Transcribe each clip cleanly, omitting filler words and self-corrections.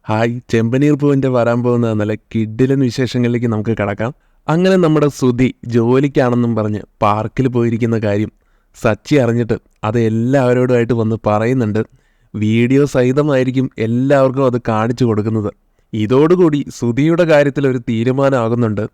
Hi, ചെമ്പനീർ പൂവിൻ്റെ വരാൻ പോകുന്ന നല്ല കിഡിലൻ വിശേഷങ്ങളിലേക്ക് നമുക്ക് കടക്കാം. അങ്ങനെ നമ്മുടെ സുധി ജോലിക്കാണെന്നും പറഞ്ഞ് പാർക്കിൽ പോയിരിക്കുന്ന കാര്യം സച്ചി അറിഞ്ഞിട്ട് അത് എല്ലാവരോടുമായിട്ട് വന്ന് പറയുന്നുണ്ട്. വീഡിയോ സഹിതമായിരിക്കും എല്ലാവർക്കും അത് കാണിച്ചു കൊടുക്കുന്നത്. ഇതോടുകൂടി ശ്രുതിയുടെ കാര്യത്തിൽ ഒരു തീരുമാനമാകുന്നുണ്ട്.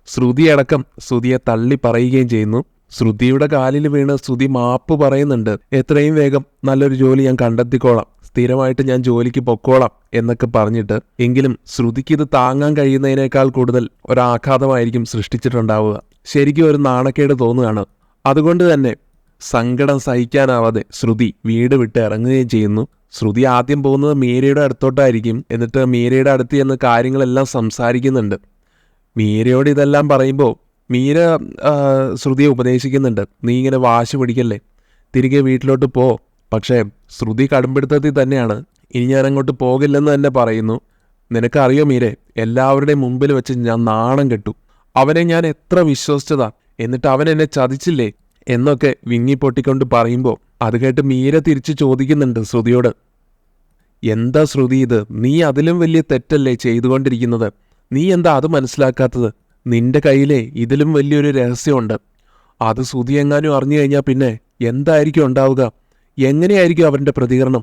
ശ്രുതി അടക്കം ശ്രുതിയെ തള്ളി പറയുകയും ചെയ്യുന്നു. ശ്രുതിയുടെ കാലിൽ വീണ് ശ്രുതി മാപ്പ് പറയുന്നുണ്ട്. എത്രയും വേഗം നല്ലൊരു ജോലി ഞാൻ കണ്ടെത്തിക്കോളാം, സ്ഥിരമായിട്ട് ഞാൻ ജോലിക്ക് പൊക്കോളാം എന്നൊക്കെ പറഞ്ഞിട്ട്, എങ്കിലും ശ്രുതിക്ക് ഇത് താങ്ങാൻ കഴിയുന്നതിനേക്കാൾ കൂടുതൽ ഒരാഘാതമായിരിക്കും സൃഷ്ടിച്ചിട്ടുണ്ടാവുക. ശരിക്കും ഒരു നാണക്കേട് തോന്നുകയാണ്. അതുകൊണ്ട് തന്നെ സങ്കടം സഹിക്കാനാവാതെ ശ്രുതി വീട് വിട്ട് ഇറങ്ങുകയും ചെയ്യുന്നു. ശ്രുതി ആദ്യം പോകുന്നത് മീരയുടെ അടുത്തോട്ടായിരിക്കും. എന്നിട്ട് മീരയുടെ അടുത്ത് ചെന്ന് കാര്യങ്ങളെല്ലാം സംസാരിക്കുന്നുണ്ട്. മീരയോട് ഇതെല്ലാം പറയുമ്പോൾ മീര ശ്രുതിയെ ഉപദേശിക്കുന്നുണ്ട്. നീ ഇങ്ങനെ വാശി പിടിക്കല്ലേ, തിരികെ വീട്ടിലോട്ട് പോ. പക്ഷേ ശ്രുതി കടുംപിടുത്തത്തിൽ തന്നെയാണ്. ഇനി ഞാൻ അങ്ങോട്ട് പോകില്ലെന്ന് തന്നെ പറയുന്നു. നിനക്കറിയോ മീരെ, എല്ലാവരുടെയും മുമ്പിൽ വെച്ച് ഞാൻ നാണം കെട്ടു. അവനെ ഞാൻ എത്ര വിശ്വസിച്ചതാ, എന്നിട്ട് അവൻ എന്നെ ചതിച്ചില്ലേ എന്നൊക്കെ വിങ്ങിപ്പൊട്ടിക്കൊണ്ട് പറയുമ്പോൾ അത് കേട്ട് മീര തിരിച്ച് ചോദിക്കുന്നുണ്ട് ശ്രുതിയോട്, എന്താ ശ്രുതി ഇത്, നീ അതിലും വലിയ തെറ്റല്ലേ ചെയ്തുകൊണ്ടിരിക്കുന്നത്? നീ എന്താ അത് മനസ്സിലാക്കാത്തത്? നിന്റെ കയ്യിലെ ഇതിലും വലിയൊരു രഹസ്യമുണ്ട്. അത് ശ്രുതി എങ്ങാനും അറിഞ്ഞു കഴിഞ്ഞാൽ പിന്നെ എന്തായിരിക്കും ഉണ്ടാവുക? എങ്ങനെയായിരിക്കും അവൻ്റെ പ്രതികരണം?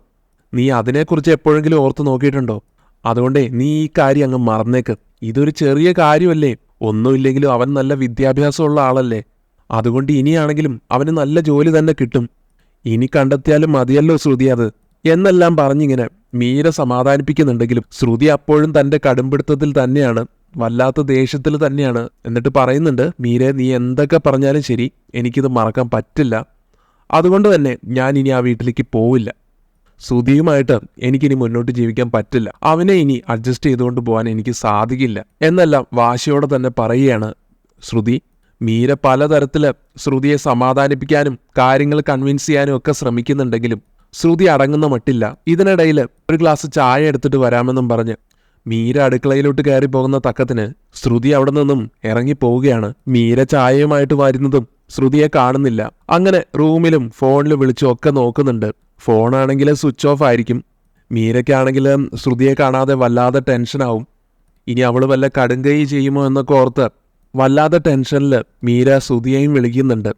നീ അതിനെക്കുറിച്ച് എപ്പോഴെങ്കിലും ഓർത്ത് നോക്കിയിട്ടുണ്ടോ? അതുകൊണ്ടേ നീ ഈ കാര്യം അങ്ങ് മറന്നേക്ക്. ഇതൊരു ചെറിയ കാര്യമല്ലേ, ഒന്നുമില്ലെങ്കിലും അവൻ നല്ല വിദ്യാഭ്യാസമുള്ള ആളല്ലേ. അതുകൊണ്ട് ഇനിയാണെങ്കിലും അവന് നല്ല ജോലി തന്നെ കിട്ടും. ഇനി കണ്ടെത്തിയാലും മതിയല്ലോ ശ്രുതി അത് എന്നെല്ലാം പറഞ്ഞിങ്ങനെ മീര സമാധാനിപ്പിക്കുന്നുണ്ടെങ്കിലും ശ്രുതി അപ്പോഴും തൻ്റെ കടുംപിടുത്തത്തിൽ തന്നെയാണ്, വല്ലാത്ത ദേഷ്യത്തിൽ തന്നെയാണ്. എന്നിട്ട് പറയുന്നുണ്ട്, മീരെ, നീ എന്തൊക്കെ പറഞ്ഞാലും ശരി, എനിക്കിത് മറക്കാൻ പറ്റില്ല. അതുകൊണ്ട് തന്നെ ഞാൻ ഇനി ആ വീട്ടിലേക്ക് പോവില്ല. ശ്രുതിയുമായിട്ട് എനിക്കിനി മുന്നോട്ട് ജീവിക്കാൻ പറ്റില്ല. അവനെ ഇനി അഡ്ജസ്റ്റ് ചെയ്തുകൊണ്ട് പോകാൻ എനിക്ക് സാധിക്കില്ല എന്നെല്ലാം വാശിയോടെ തന്നെ പറയുകയാണ് ശ്രുതി. മീര പലതരത്തിൽ ശ്രുതിയെ സമാധാനിപ്പിക്കാനും കാര്യങ്ങൾ കൺവിൻസ് ചെയ്യാനും ഒക്കെ ശ്രമിക്കുന്നുണ്ടെങ്കിലും ശ്രുതി അടങ്ങുന്ന മട്ടില്ല. ഇതിനിടയിൽ ഒരു ഗ്ലാസ് ചായ എടുത്തിട്ട് വരാമെന്നും പറഞ്ഞ് മീര അടുക്കളയിലോട്ട് കയറി പോകുന്ന തക്കത്തിന് ശ്രുതി അവിടെ നിന്നും ഇറങ്ങിപ്പോവുകയാണ്. മീര ചായയുമായിട്ട് വരുന്നതും ശ്രുതിയെ കാണുന്നില്ല. അങ്ങനെ റൂമിലും ഫോണിലും വിളിച്ചും ഒക്കെ നോക്കുന്നുണ്ട്. ഫോണാണെങ്കിൽ സ്വിച്ച് ഓഫ് ആയിരിക്കും. മീരയ്ക്കാണെങ്കിൽ ശ്രുതിയെ കാണാതെ വല്ലാതെ ടെൻഷനാവും. ഇനി അവൾ വല്ല കടുങ്കൈ ചെയ്യുമോ എന്നൊക്കെ ഓർത്ത് വല്ലാതെ ടെൻഷനിൽ മീര ശ്രുതിയെയും വിളിക്കുന്നുണ്ട്.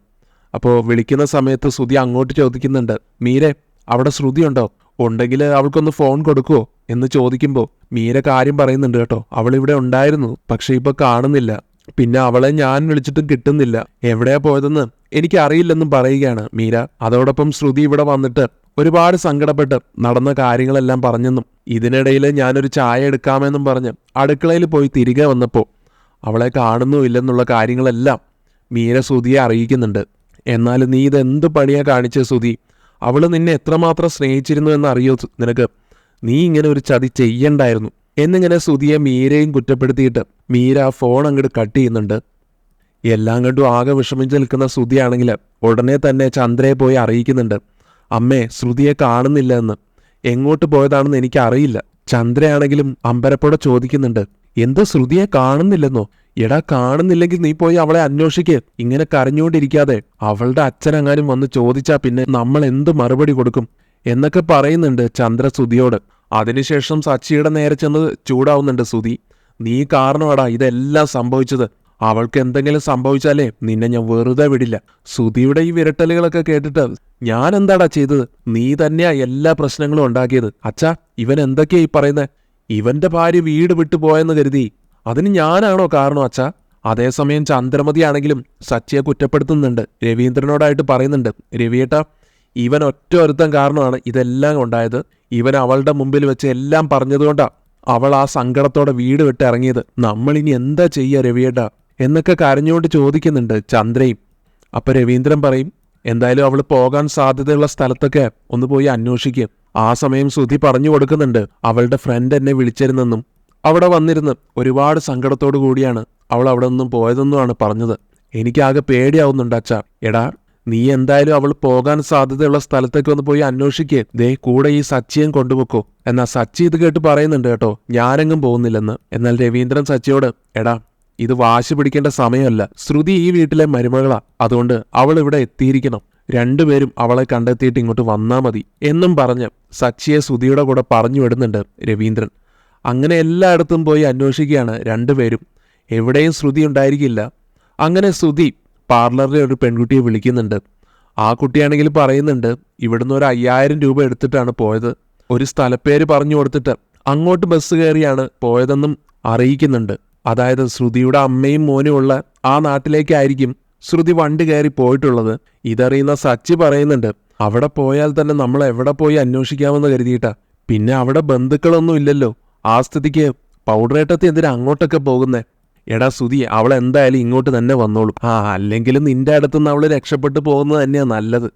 അപ്പോൾ വിളിക്കുന്ന സമയത്ത് ശ്രുതി അങ്ങോട്ട് ചോദിക്കുന്നുണ്ട്, മീരെ, അവിടെ ശ്രുതി ഉണ്ടോ? ഉണ്ടെങ്കിൽ അവൾക്കൊന്ന് ഫോൺ കൊടുക്കുമോ എന്ന് ചോദിക്കുമ്പോൾ മീര കാര്യം പറയുന്നുണ്ട് കേട്ടോ. അവളിവിടെ ഉണ്ടായിരുന്നു, പക്ഷെ ഇപ്പോൾ കാണുന്നില്ല. പിന്നെ അവളെ ഞാൻ വിളിച്ചിട്ടും കിട്ടുന്നില്ല. എവിടെയാ പോയതെന്ന് എനിക്കറിയില്ലെന്നും പറയുകയാണ് മീര. അതോടൊപ്പം ശ്രുതി ഇവിടെ വന്നിട്ട് ഒരുപാട് സങ്കടപ്പെട്ട് നടന്ന കാര്യങ്ങളെല്ലാം പറഞ്ഞെന്നും ഇതിനിടയിൽ ഞാനൊരു ചായ എടുക്കാമെന്നും പറഞ്ഞ് അടുക്കളയിൽ പോയി തിരികെ വന്നപ്പോൾ അവളെ കാണുന്നുമില്ലെന്നുള്ള കാര്യങ്ങളെല്ലാം മീര ശ്രുതിയെ അറിയിക്കുന്നുണ്ട്. എന്നാൽ നീ ഇതെന്ത് പണിയാ കാണിച്ച ശ്രുതി? അവൾ നിന്നെ എത്രമാത്രം സ്നേഹിച്ചിരുന്നു എന്നറിയോ നിനക്ക്? നീ ഇങ്ങനെ ഒരു ചതി ചെയ്യണ്ടായിരുന്നു എന്നിങ്ങനെ ശ്രുതിയെ മീരയും കുറ്റപ്പെടുത്തിയിട്ട് മീര ഫോൺ അങ്ങോട്ട് കട്ട് ചെയ്യുന്നുണ്ട്. എല്ലാം കണ്ടും ആകെ വിഷമിച്ച് നിൽക്കുന്ന ശ്രുതിയാണെങ്കിൽ ഉടനെ തന്നെ ചന്ദ്രയെ പോയി അറിയിക്കുന്നുണ്ട്, അമ്മേ, ശ്രുതിയെ കാണുന്നില്ല എന്ന്. എങ്ങോട്ട് പോയതാണെന്ന് എനിക്കറിയില്ല. ചന്ദ്രയാണെങ്കിലും അമ്പരപ്പോടെ ചോദിക്കുന്നുണ്ട്, എന്താ ശ്രുതിയെ കാണുന്നില്ലെന്നോ? എടാ, കാണുന്നില്ലെങ്കിൽ നീ പോയി അവളെ അന്വേഷിക്ക്. ഇങ്ങനെ കരഞ്ഞുകൊണ്ടിരിക്കാതെ അവളുടെ അച്ഛനെങ്ങാനും വന്ന് ചോദിച്ചാ പിന്നെ നമ്മൾ എന്ത് മറുപടി കൊടുക്കും എന്നൊക്കെ പറയുന്നുണ്ട് ചന്ദ്ര ശ്രുതിയോട്. അതിനുശേഷം സച്ചിയുടെ നേരെ ചെന്ന് ചൂടാവുന്നുണ്ട് ശ്രുതി. നീ കാരണമാടാ ഇതെല്ലാം സംഭവിച്ചത്. അവൾക്ക് എന്തെങ്കിലും സംഭവിച്ചാലേ നിന്നെ ഞാൻ വെറുതെ വിടില്ല. ശ്രുതിയുടെ ഈ വിരട്ടലുകളൊക്കെ കേട്ടിട്ട് ഞാൻ എന്താടാ ചെയ്തത്? നീ തന്നെയാ എല്ലാ പ്രശ്നങ്ങളും ഉണ്ടാക്കിയത്. അച്ഛാ, ഇവൻ എന്തൊക്കെയാ ഈ പറയുന്നത്? ഇവന്റെ ഭാര്യ വീട് വിട്ടു പോയെന്ന് കരുതി അതിന് ഞാനാണോ കാരണം അച്ഛാ? അതേസമയം ചന്ദ്രമതി ആണെങ്കിലും സച്ചിയെ കുറ്റപ്പെടുത്തുന്നുണ്ട്. രവീന്ദ്രനോടായിട്ട് പറയുന്നുണ്ട്, രവിയേട്ടാ, ഇവൻ ഒറ്റ ഒരുത്തൻ കാരണമാണ് ഇതെല്ലാം ഉണ്ടായത്. ഇവൻ അവളുടെ മുമ്പിൽ വെച്ച് എല്ലാം പറഞ്ഞതുകൊണ്ടാ അവൾ ആ സങ്കടത്തോടെ വീട് വിട്ട് ഇറങ്ങിയത്. നമ്മളിനി എന്താ ചെയ്യുക രവിയേട്ടാ എന്നൊക്കെ കരഞ്ഞുകൊണ്ട് ചോദിക്കുന്നുണ്ട് ചന്ദ്രയും. അപ്പം രവീന്ദ്രൻ പറയും, എന്തായാലും അവൾ പോകാൻ സാധ്യതയുള്ള സ്ഥലത്തൊക്കെ ഒന്ന് പോയി അന്വേഷിക്കും. ആ സമയം ശ്രുതി പറഞ്ഞു കൊടുക്കുന്നുണ്ട്, അവളുടെ ഫ്രണ്ട് എന്നെ വിളിച്ചിരുന്നെന്നും അവിടെ വന്നിരുന്ന് ഒരുപാട് സങ്കടത്തോടു കൂടിയാണ് അവൾ അവിടെ നിന്നും പോയതെന്നുമാണ് പറഞ്ഞത്. എനിക്കാകെ പേടിയാവുന്നുണ്ട് അച്ഛാ. എടാ, നീ എന്തായാലും അവൾ പോകാൻ സാധ്യതയുള്ള സ്ഥലത്തേക്ക് ഒന്ന് പോയി അന്വേഷിക്കേ. ദേ, കൂടെ ഈ സച്ചിയും കൊണ്ടുപോക്കോ. എന്നാ സച്ചി ഇത് കേട്ട് പറയുന്നുണ്ട് കേട്ടോ, ഞാനെങ്ങും പോകുന്നില്ലെന്ന്. എന്നാൽ രവീന്ദ്രൻ സച്ചിയോട്, എടാ, ഇത് വാശി പിടിക്കേണ്ട സമയമല്ല. ശ്രുതി ഈ വീട്ടിലെ മരുമകളാ. അതുകൊണ്ട് അവൾ ഇവിടെ എത്തിയിരിക്കണം. രണ്ടുപേരും അവളെ കണ്ടെത്തിയിട്ട് ഇങ്ങോട്ട് വന്നാ മതി എന്നും പറഞ്ഞ് സച്ചിയെ ശ്രുതിയുടെ കൂടെ പറഞ്ഞു വിടുന്നുണ്ട് രവീന്ദ്രൻ. അങ്ങനെ എല്ലായിടത്തും പോയി അന്വേഷിക്കുകയാണ് രണ്ടുപേരും. എവിടെയും ശ്രുതി ഉണ്ടായിരിക്കില്ല. അങ്ങനെ ശ്രുതി പാർലറിലെ ഒരു പെൺകുട്ടിയെ വിളിക്കുന്നുണ്ട്. ആ കുട്ടിയാണെങ്കിൽ പറയുന്നുണ്ട് ഇവിടുന്ന് ഒരു 5000 രൂപ എടുത്തിട്ടാണ് പോയത്. ഒരു സ്ഥലപ്പേര് പറഞ്ഞു കൊടുത്തിട്ട് അങ്ങോട്ട് ബസ് കയറിയാണ് പോയതെന്നും അറിയിക്കുന്നുണ്ട്. അതായത് ശ്രുതിയുടെ അമ്മയും മോനും ഉള്ള ആ നാട്ടിലേക്കായിരിക്കും ശ്രുതി വണ്ടി കയറി പോയിട്ടുള്ളത്. ഇതറിയുന്ന സച്ചി പറയുന്നുണ്ട് അവിടെ പോയാൽ തന്നെ നമ്മൾ എവിടെ പോയി അന്വേഷിക്കാമെന്ന് കരുതിയിട്ടാ. പിന്നെ അവിടെ ബന്ധുക്കളൊന്നും ഇല്ലല്ലോ. ആ സ്ഥിതിക്ക് പൗഡറേട്ടത്തി എന്തിനാ അങ്ങോട്ടൊക്കെ പോകുന്നേ? എടാ ശ്രുതി, അവൾ എന്തായാലും ഇങ്ങോട്ട് തന്നെ വന്നോളും. അല്ലെങ്കിലും നിന്റെ അടുത്തുനിന്ന് അവൾ രക്ഷപ്പെട്ടു പോകുന്നത് തന്നെയാ നല്ലത്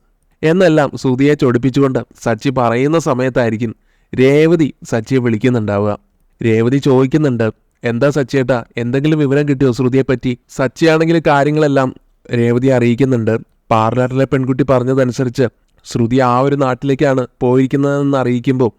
എന്നെല്ലാം ശ്രുതിയെ ചൊടിപ്പിച്ചുകൊണ്ട് സച്ചി പറയുന്ന സമയത്തായിരിക്കും രേവതി സച്ചിയെ വിളിക്കുന്നുണ്ടാവുക. രേവതി ചോദിക്കുന്നുണ്ട് എന്താ സച്ചിയേട്ടാ, എന്തെങ്കിലും വിവരം കിട്ടിയോ ശ്രുതിയെപ്പറ്റി? സച്ചിയാണെങ്കിൽ കാര്യങ്ങളെല്ലാം രേവതിയെ അറിയിക്കുന്നുണ്ട്. പാർലറിലെ പെൺകുട്ടി പറഞ്ഞതനുസരിച്ച് ശ്രുതി ആ ഒരു നാട്ടിലേക്കാണ് പോയിരിക്കുന്നതെന്ന് അറിയിക്കുമ്പോൾ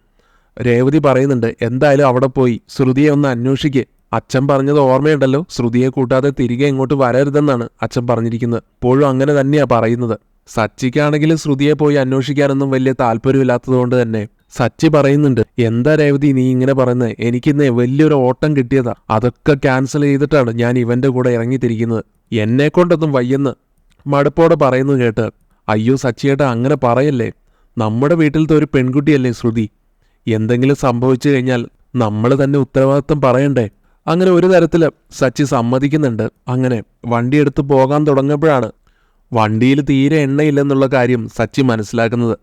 രേവതി പറയുന്നുണ്ട് എന്തായാലും അവിടെ പോയി ശ്രുതിയെ ഒന്ന് അന്വേഷിക്ക്. അച്ഛൻ പറഞ്ഞത് ഓർമ്മയുണ്ടല്ലോ, ശ്രുതിയെ കൂട്ടാതെ തിരികെ ഇങ്ങോട്ട് വരരുതെന്നാണ് അച്ഛൻ പറഞ്ഞിരിക്കുന്നത്. ഇപ്പോഴും അങ്ങനെ തന്നെയാ പറയുന്നത്. സച്ചിക്കാണെങ്കിൽ ശ്രുതിയെ പോയി അന്വേഷിക്കാനൊന്നും വലിയ താല്പര്യമില്ലാത്തതുകൊണ്ട് തന്നെ സച്ചി പറയുന്നുണ്ട് എന്താ രേവതി നീ ഇങ്ങനെ പറയുന്നത്? എനിക്കിന്ന് വലിയൊരു ഓട്ടം കിട്ടിയതാ. അതൊക്കെ ക്യാൻസൽ ചെയ്തിട്ടാണ് ഞാൻ ഇവന്റെ കൂടെ ഇറങ്ങിത്തിരിക്കുന്നത്. എന്നെ കൊണ്ടൊന്നും വയ്യെന്ന് മടുപ്പോടെ പറയുന്നത് കേട്ട് അയ്യോ സച്ചിയേട്ടാ അങ്ങനെ പറയല്ലേ. നമ്മുടെ വീട്ടിലത്തെ ഒരു പെൺകുട്ടിയല്ലേ ശ്രുതി. എന്തെങ്കിലും സംഭവിച്ചു കഴിഞ്ഞാൽ നമ്മൾ തന്നെ ഉത്തരവാദിത്വം പറയണ്ടേ? അങ്ങനെ ഒരു തരത്തിൽ സച്ചി സമ്മതിക്കുന്നുണ്ട്. അങ്ങനെ വണ്ടിയെടുത്ത് പോകാൻ തുടങ്ങുമ്പോഴാണ് വണ്ടിയിൽ തീരെ എണ്ണയില്ലെന്നുള്ള കാര്യം സച്ചി മനസ്സിലാക്കുന്നത്.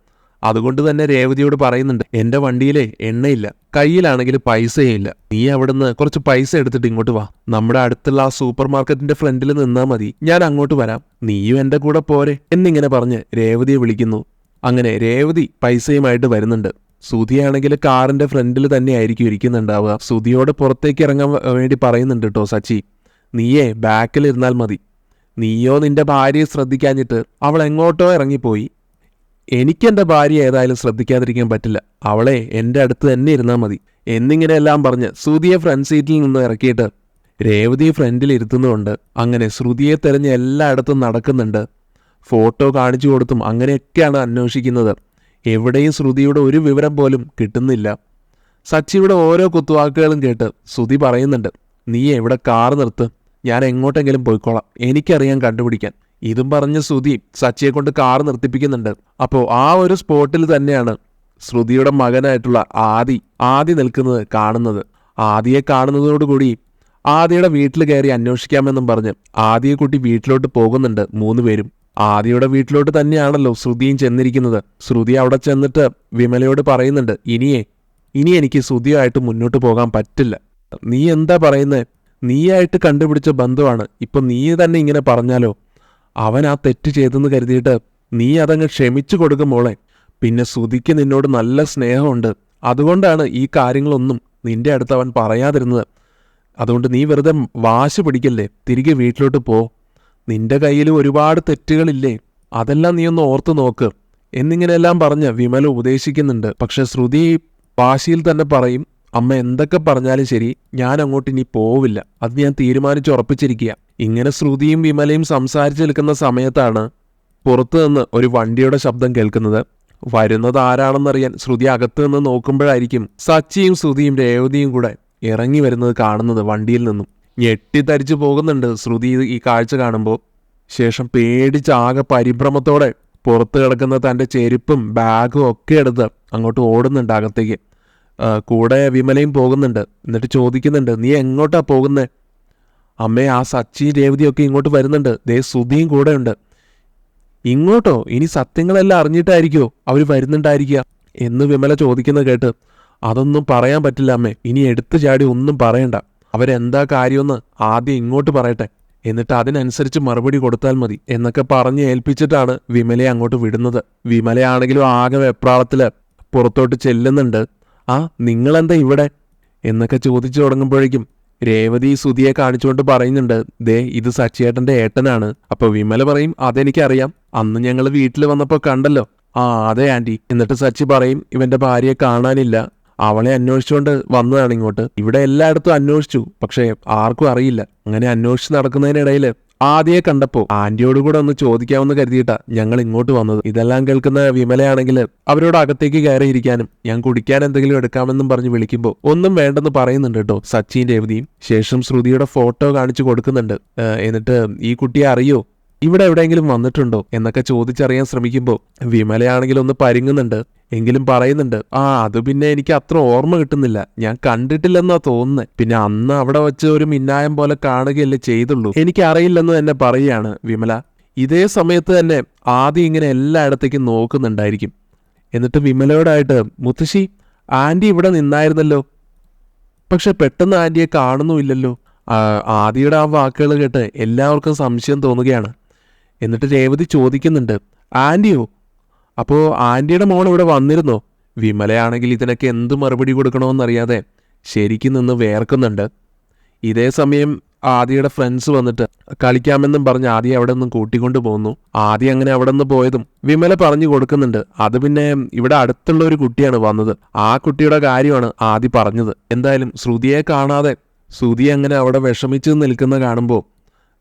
അതുകൊണ്ട് തന്നെ രേവതിയോട് പറയുന്നുണ്ട് എൻ്റെ വണ്ടിയിലെ എണ്ണയില്ല, കയ്യിലാണെങ്കിൽ പൈസയില്ല. നീ അവിടുന്ന് കുറച്ച് പൈസ എടുത്തിട്ട് ഇങ്ങോട്ട് വാ. നമ്മുടെ അടുത്തുള്ള ആ സൂപ്പർ മാർക്കറ്റിന്റെ ഫ്രണ്ടിൽ നിന്നാൽ മതി, ഞാൻ അങ്ങോട്ട് വരാം. നീയും എൻ്റെ കൂടെ പോരെ എന്നിങ്ങനെ പറഞ്ഞ് രേവതിയെ വിളിക്കുന്നു. അങ്ങനെ രേവതി പൈസയുമായിട്ട് വരുന്നുണ്ട്. സുധിയാണെങ്കിൽ കാറിന്റെ ഫ്രണ്ടിൽ തന്നെ ആയിരിക്കും ഇരിക്കുന്നുണ്ടാവുക. സുധിയോട് പുറത്തേക്ക് ഇറങ്ങാൻ വേണ്ടി പറയുന്നുണ്ട് കേട്ടോ സച്ചി. നീയേ ബാക്കിൽ ഇരുന്നാൽ മതി. നീയോ നിന്റെ ഭാര്യയെ ശ്രദ്ധിക്കാഞ്ഞിട്ട് അവൾ എങ്ങോട്ടോ ഇറങ്ങിപ്പോയി. എനിക്കെൻ്റെ ഭാര്യ ഏതായാലും ശ്രദ്ധിക്കാതിരിക്കാൻ പറ്റില്ല. അവളെ എൻ്റെ അടുത്ത് തന്നെ ഇരുന്നാൽ മതി എന്നിങ്ങനെയെല്ലാം പറഞ്ഞ് ശ്രുതിയെ ഫ്രണ്ട് സീറ്റിൽ നിന്ന് ഇറക്കിയിട്ട് രേവതി ഫ്രണ്ടിൽ ഇരുത്തുന്നുണ്ട്. അങ്ങനെ ശ്രുതിയെ തെരഞ്ഞ് എല്ലായിടത്തും നടക്കുന്നുണ്ട്. ഫോട്ടോ കാണിച്ചു കൊടുത്തും അങ്ങനെയൊക്കെയാണ് അന്വേഷിക്കുന്നത്. എവിടെയും ശ്രുതിയുടെ ഒരു വിവരം പോലും കിട്ടുന്നില്ല. സച്ചിയുടെ ഓരോ കുത്തുവാക്കുകളും കേട്ട് ശ്രുതി പറയുന്നുണ്ട് നീ എവിടെ കാർ നിർത്ത്, ഞാൻ എങ്ങോട്ടെങ്കിലും പോയിക്കോളാം, എനിക്കറിയാൻ കണ്ടുപിടിക്കാൻ. ഇതും പറഞ്ഞ് ശ്രുതി സച്ചിയെ കൊണ്ട് കാർ നിർത്തിപ്പിക്കുന്നുണ്ട്. അപ്പോൾ ആ ഒരു സ്പോട്ടിൽ തന്നെയാണ് ശ്രുതിയുടെ മകനായിട്ടുള്ള ആദി നിൽക്കുന്നത് കാണുന്നത്. ആദിയെ കാണുന്നതോടുകൂടി ആദിയുടെ വീട്ടിൽ കയറി അന്വേഷിക്കാമെന്നും പറഞ്ഞ് ആദിയെ കൂട്ടി വീട്ടിലോട്ട് പോകുന്നുണ്ട് 3 പേരും. ആദിയുടെ വീട്ടിലോട്ട് തന്നെയാണല്ലോ ശ്രുതിയും ചെന്നിരിക്കുന്നത്. ശ്രുതി അവിടെ ചെന്നിട്ട് വിമലയോട് പറയുന്നുണ്ട് ഇനി എനിക്ക് ശ്രുതിയായിട്ട് മുന്നോട്ട് പോകാൻ പറ്റില്ല. നീ എന്താ പറയുന്നേ? നീയായിട്ട് കണ്ടുപിടിച്ച ബന്ധമാണ്. ഇപ്പം നീ തന്നെ ഇങ്ങനെ പറഞ്ഞാലോ? അവൻ ആ തെറ്റ് ചെയ്തെന്ന് കരുതിയിട്ട് നീ അതങ്ങ് ക്ഷമിച്ചു കൊടുക്കും മോളെ. പിന്നെ ശ്രുതിക്ക് നിന്നോട് നല്ല സ്നേഹമുണ്ട്. അതുകൊണ്ടാണ് ഈ കാര്യങ്ങളൊന്നും നിന്റെ അടുത്ത് അവൻ പറയാതിരുന്നത്. അതുകൊണ്ട് നീ വെറുതെ വാശി പിടിക്കല്ലേ, തിരികെ വീട്ടിലോട്ട് പോ. നിന്റെ കയ്യിൽ ഒരുപാട് തെറ്റുകളില്ലേ, അതെല്ലാം നീ ഒന്ന് ഓർത്തു നോക്ക് എന്നിങ്ങനെയെല്ലാം പറഞ്ഞ് വിമല ഉപദേശിക്കുന്നുണ്ട്. പക്ഷെ ശ്രുതി വാശിയിൽ തന്നെ പറയും അമ്മ എന്തൊക്കെ പറഞ്ഞാലും ശരി, ഞാൻ അങ്ങോട്ട് ഇനി പോവില്ല, അത് ഞാൻ തീരുമാനിച്ചുറപ്പിച്ചിരിക്കുക. ഇങ്ങനെ ശ്രുതിയും വിമലയും സംസാരിച്ചു നിൽക്കുന്ന സമയത്താണ് പുറത്തു നിന്ന് ഒരു വണ്ടിയുടെ ശബ്ദം കേൾക്കുന്നത്. വരുന്നത് ആരാണെന്നറിയാൻ ശ്രുതി അകത്ത് നിന്ന് നോക്കുമ്പോഴായിരിക്കും സച്ചിയും ശ്രുതിയും രേവതിയും കൂടെ ഇറങ്ങി വരുന്നത് കാണുന്നത്. വണ്ടിയിൽ നിന്നും ഞെട്ടിത്തരിച്ചു പോകുന്നുണ്ട് ശ്രുതി ഈ കാഴ്ച കാണുമ്പോൾ. ശേഷം പേടിച്ചാകെ പരിഭ്രമത്തോടെ പുറത്ത് കിടക്കുന്ന തൻ്റെ ചെരുപ്പും ബാഗും ഒക്കെ എടുത്ത് അങ്ങോട്ട് ഓടുന്നുണ്ട് അകത്തേക്ക്. കൂടെ വിമലയും പോകുന്നുണ്ട്. എന്നിട്ട് ചോദിക്കുന്നുണ്ട് നീ എങ്ങോട്ടാ പോകുന്നേ? അമ്മേ, ആ സച്ചിയും രേവതിയൊക്കെ ഇങ്ങോട്ട് വരുന്നുണ്ട്, ദേ ശ്രുതിയും കൂടെ ഉണ്ട്. ഇങ്ങോട്ടോ? ഇനി സത്യങ്ങളെല്ലാം അറിഞ്ഞിട്ടായിരിക്കോ അവർ വരുന്നുണ്ടായിരിക്കുക എന്ന് വിമല ചോദിക്കുന്നത് കേട്ട് അതൊന്നും പറയാൻ പറ്റില്ല അമ്മേ, ഇനി എടുത്തു ചാടി ഒന്നും പറയണ്ട. അവരെന്താ കാര്യമെന്ന് ആദ്യം ഇങ്ങോട്ട് പറയട്ടെ, എന്നിട്ട് അതിനനുസരിച്ച് മറുപടി കൊടുത്താൽ മതി എന്നൊക്കെ പറഞ്ഞ് ഏൽപ്പിച്ചിട്ടാണ് വിമലയെ അങ്ങോട്ട് വിടുന്നത്. വിമലയാണെങ്കിലും ആകെ വെപ്രാളത്തില് പുറത്തോട്ട് ചെല്ലുന്നുണ്ട്. നിങ്ങളെന്താ ഇവിടെ എന്നൊക്കെ ചോദിച്ചു തുടങ്ങുമ്പോഴേക്കും രേവതി ശ്രുതിയെ കാണിച്ചുകൊണ്ട് പറയുന്നുണ്ട് ദേ ഇത് സച്ചിയേട്ടൻ്റെ ഏട്ടനാണ്. അപ്പോൾ വിമല പറയും അതെനിക്കറിയാം, അന്ന് ഞങ്ങൾ വീട്ടിൽ വന്നപ്പോൾ കണ്ടല്ലോ. അതെ ആൻറ്റി. എന്നിട്ട് സച്ചി പറയും ഇവന്റെ ഭാര്യയെ കാണാനില്ല, അവളെ അന്വേഷിച്ചുകൊണ്ട് വന്നതാണ് ഇങ്ങോട്ട്. ഇവിടെ എല്ലായിടത്തും അന്വേഷിച്ചു, പക്ഷേ ആർക്കും അറിയില്ല. അങ്ങനെ അന്വേഷിച്ച് നടക്കുന്നതിനിടയിൽ ആദ്യയെ കണ്ടപ്പോ ആന്റിയോട് കൂടെ ഒന്ന് ചോദിക്കാമെന്ന് കരുതിയിട്ടാ ഞങ്ങൾ ഇങ്ങോട്ട് വന്നത്. ഇതെല്ലാം കേൾക്കുന്ന വിമലയാണെങ്കിൽ അവരോട് അകത്തേക്ക് കയറിയിരിക്കാനും ഞാൻ കുടിക്കാൻ എന്തെങ്കിലും എടുക്കാമെന്നും പറഞ്ഞ് വിളിക്കുമ്പോൾ ഒന്നും വേണ്ടെന്ന് പറയുന്നുണ്ട് കേട്ടോ സച്ചിൻ രേവതിയും. ശേഷം ശ്രുതിയുടെ ഫോട്ടോ കാണിച്ചു കൊടുക്കുന്നുണ്ട്. എന്നിട്ട് ഈ കുട്ടിയെ അറിയോ, ഇവിടെ എവിടെയെങ്കിലും വന്നിട്ടുണ്ടോ എന്നൊക്കെ ചോദിച്ചറിയാൻ ശ്രമിക്കുമ്പോൾ വിമലയാണെങ്കിൽ ഒന്ന് പരിങ്ങുന്നുണ്ട്. എങ്കിലും പറയുന്നുണ്ട്, അത് പിന്നെ എനിക്ക് അത്ര ഓർമ്മ കിട്ടുന്നില്ല, ഞാൻ കണ്ടിട്ടില്ലെന്നാ തോന്നുന്നത്. പിന്നെ അന്ന് അവിടെ വെച്ച് ഒരു മിന്നായം പോലെ കാണുകയല്ലേ ചെയ്തുള്ളൂ, എനിക്കറിയില്ലെന്ന് തന്നെ പറയുകയാണ് വിമല. ഇതേ സമയത്ത് തന്നെ ആദ്യം ഇങ്ങനെ എല്ലായിടത്തേക്കും നോക്കുന്നുണ്ടായിരിക്കും. എന്നിട്ട് വിമലയോടായിട്ട്, മുത്തശ്ശി ആന്റി ഇവിടെ നിന്നായിരുന്നല്ലോ, പക്ഷെ പെട്ടെന്ന് ആന്റിയെ കാണുന്നുമില്ലല്ലോ. ആദിയുടെ ആ വാക്കുകൾ കേട്ട് എല്ലാവർക്കും സംശയം തോന്നുകയാണ്. എന്നിട്ട് രേവതി ചോദിക്കുന്നുണ്ട്, ആന്റിയോ? അപ്പോൾ ആന്റിയുടെ മോൾ ഇവിടെ വന്നിരുന്നോ? വിമലയാണെങ്കിൽ ഇതിനൊക്കെ എന്ത് മറുപടി കൊടുക്കണമെന്നറിയാതെ ശരിക്കും നിന്ന് വേർക്കുന്നുണ്ട്. ഇതേ സമയം ആദിയുടെ ഫ്രണ്ട്സ് വന്നിട്ട് കളിക്കാമെന്നും പറഞ്ഞ് ആദ്യം അവിടെ നിന്നും കൂട്ടിക്കൊണ്ടു പോകുന്നു. ആദ്യം അങ്ങനെ അവിടെ നിന്ന് പോയതും വിമല പറഞ്ഞു കൊടുക്കുന്നുണ്ട്, അത് പിന്നെ ഇവിടെ അടുത്തുള്ള ഒരു കുട്ടിയാണ് വന്നത്, ആ കുട്ടിയുടെ കാര്യമാണ് ആദ്യം പറഞ്ഞത്. എന്തായാലും ശ്രുതിയെ കാണാതെ ശ്രുതി അങ്ങനെ അവിടെ വിഷമിച്ച് നിൽക്കുന്ന കാണുമ്പോൾ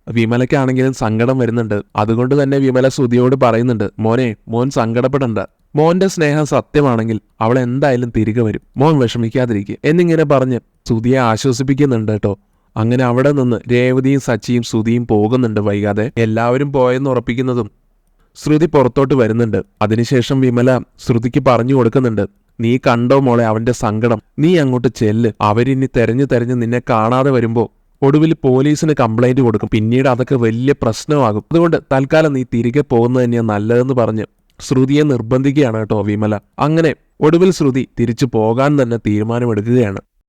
വിമലയ്ക്കാണെങ്കിലും സങ്കടം വരുന്നുണ്ട്. അതുകൊണ്ട് തന്നെ വിമല ശ്രുതിയോട് പറയുന്നുണ്ട്, മോൻ സങ്കടപ്പെടണ്ട, മോന്റെ സ്നേഹം സത്യമാണെങ്കിൽ അവൾ എന്തായാലും തിരികെ വരും, മോൻ വിഷമിക്കാതിരിക്കുക എന്നിങ്ങനെ പറഞ്ഞ് ശ്രുതിയെ ആശ്വസിപ്പിക്കുന്നുണ്ട് കേട്ടോ. അങ്ങനെ അവിടെ നിന്ന് രേവതിയും സച്ചിയും ശ്രുതിയും പോകുന്നുണ്ട്. വൈകാതെ എല്ലാവരും പോയെന്ന് ഉറപ്പിക്കുന്നതും ശ്രുതി പുറത്തോട്ട് വരുന്നുണ്ട്. അതിനുശേഷം വിമല ശ്രുതിക്ക് പറഞ്ഞു കൊടുക്കുന്നുണ്ട്, നീ കണ്ടോ മോളെ അവന്റെ സങ്കടം, നീ അങ്ങോട്ട് ചെല്ല്, അവരിനി തെരഞ്ഞു നിന്നെ കാണാതെ വരുമ്പോ ഒടുവിൽ പോലീസിന് കംപ്ലൈന്റ് കൊടുക്കും, പിന്നീട് അതൊക്കെ വലിയ പ്രശ്നമാകും, അതുകൊണ്ട് തൽക്കാലം നീ തിരികെ പോകുന്നത് തന്നെയാണ് നല്ലതെന്ന് പറഞ്ഞ് ശ്രുതിയെ നിർബന്ധിക്കുകയാണ് കേട്ടോ വിമല. അങ്ങനെ ഒടുവിൽ ശ്രുതി തിരിച്ചു പോകാൻ തന്നെ തീരുമാനമെടുക്കുകയാണ്.